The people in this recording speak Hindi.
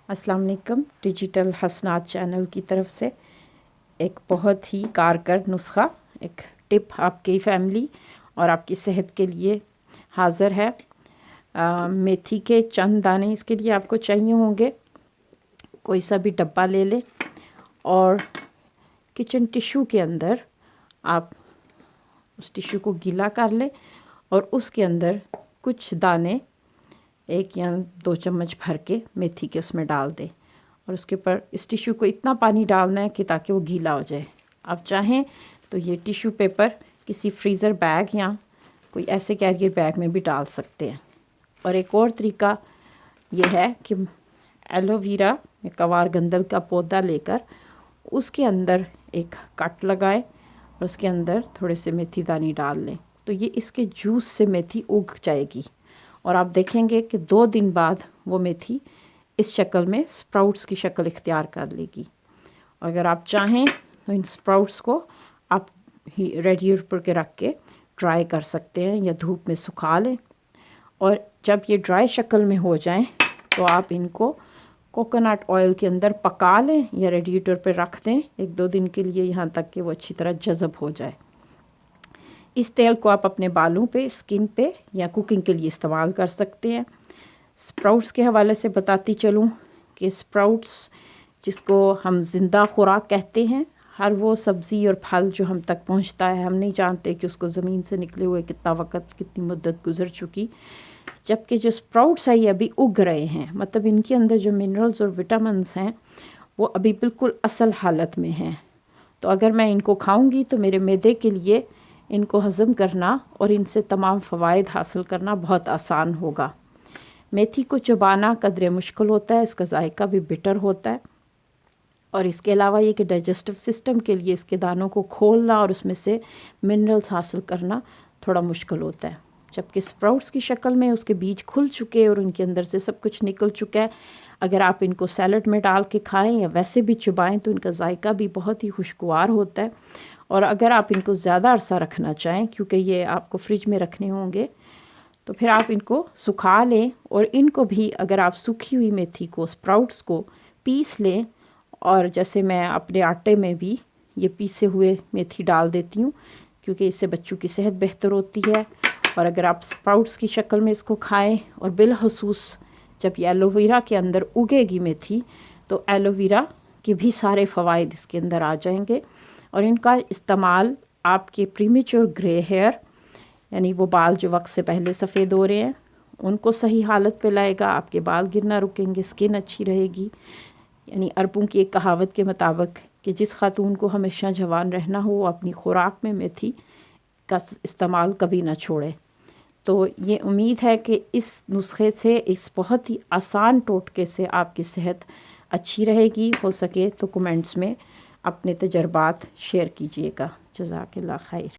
अस्सलाम वालेकुम। डिजिटल हसनात चैनल की तरफ से एक बहुत ही कारगर नुस्खा, एक टिप आपकी फैमिली और आपकी सेहत के लिए हाज़िर है। मेथी के चंद दाने इसके लिए आपको चाहिए होंगे। कोई सा भी डब्बा ले लें और किचन टिश्यू के अंदर आप उस टिश्यू को गीला कर लें और उसके अंदर कुछ दाने 1 या 2 चम्मच भर के मेथी के उसमें डाल दें और उसके ऊपर इस टिश्यू को इतना पानी डालना है कि ताकि वो गीला हो जाए। आप चाहें तो ये टिश्यू पेपर किसी फ्रीज़र बैग या कोई ऐसे कैरियर बैग में भी डाल सकते हैं। और एक और तरीका ये है कि एलोवेरा या कवार गंदल का पौधा लेकर उसके अंदर एक कट लगाएं और उसके अंदर थोड़े से मेथी दाने डाल लें, तो ये इसके जूस से मेथी उग जाएगी और आप देखेंगे कि 2 दिन बाद वो मेथी इस शक्ल में स्प्राउट्स की शक्ल इख्तियार कर लेगी। अगर आप चाहें तो इन स्प्राउट्स को आप रेडिएटर पर के रख के ड्राई कर सकते हैं या धूप में सुखा लें और जब ये ड्राई शक्ल में हो जाएं तो आप इनको कोकोनट ऑयल के अंदर पका लें या रेडिएटर पर रख दें 1-2 दिन के लिए, यहाँ तक कि वो अच्छी तरह जज़ब हो जाए। इस तेल को आप अपने बालों पे, स्किन पे या कुकिंग के लिए इस्तेमाल कर सकते हैं। स्प्राउट्स के हवाले से बताती चलूँ कि स्प्राउट्स जिसको हम ज़िंदा खुराक कहते हैं, हर वो सब्ज़ी और फल जो हम तक पहुंचता है हम नहीं जानते कि उसको ज़मीन से निकले हुए कितना वक्त, कितनी मुद्दत गुजर चुकी, जबकि जो स्प्राउट्स है ये अभी उग रहे हैं, मतलब इनके अंदर जो मिनरल्स और विटामिन्स हैं वो अभी बिल्कुल असल हालत में हैं। तो अगर मैं इनको खाऊंगी तो मेरे मैदे के लिए इनको हज़म करना और इनसे तमाम फ़वाइद हासिल करना बहुत आसान होगा। मेथी को चबाना कदरे मुश्किल होता है, इसका जायका भी बिटर होता है और इसके अलावा ये कि डाइजेस्टिव सिस्टम के लिए इसके दानों को खोलना और उसमें से मिनरल्स हासिल करना थोड़ा मुश्किल होता है। जबकि स्प्राउट्स की शक्ल में उसके बीज खुल चुके और उनके अंदर से सब कुछ निकल चुका है। अगर आप इनको सैलड में डाल के खाएं या वैसे भी चबाएं तो इनका जायका भी बहुत ही खुशगवार होता है। और अगर आप इनको ज़्यादा अरसा रखना चाहें, क्योंकि ये आपको फ्रिज में रखने होंगे, तो फिर आप इनको सुखा लें और इनको भी अगर आप सूखी हुई मेथी को, स्प्राउट्स को पीस लें और जैसे मैं अपने आटे में भी ये पीसे हुए मेथी डाल देती हूँ क्योंकि इससे बच्चों की सेहत बेहतर होती है। और अगर आप स्प्राउट्स की शक्ल में इसको खाएं और बिलखसूस जब ये एलोवेरा के अंदर उगेगी मेथी तो एलोवेरा के भी सारे फ़वाइद इसके अंदर आ जाएंगे और इनका इस्तेमाल आपके प्रीमेच्योर ग्रे हेयर, यानी वो बाल जो वक्त से पहले सफ़ेद हो रहे हैं, उनको सही हालत पे लाएगा, आपके बाल गिरना रुकेंगे, स्किन अच्छी रहेगी। यानी अरबों की एक कहावत के मुताबिक कि जिस खातून को हमेशा जवान रहना हो वो अपनी खुराक में मेथी का इस्तेमाल कभी ना छोड़े। तो ये उम्मीद है कि इस नुस्खे से, इस बहुत ही आसान टोटके से आपकी सेहत अच्छी रहेगी। हो सके तो कमेंट्स में अपने तजर्बात शेयर कीजिएगा। जज़ाकल्लाह खैर।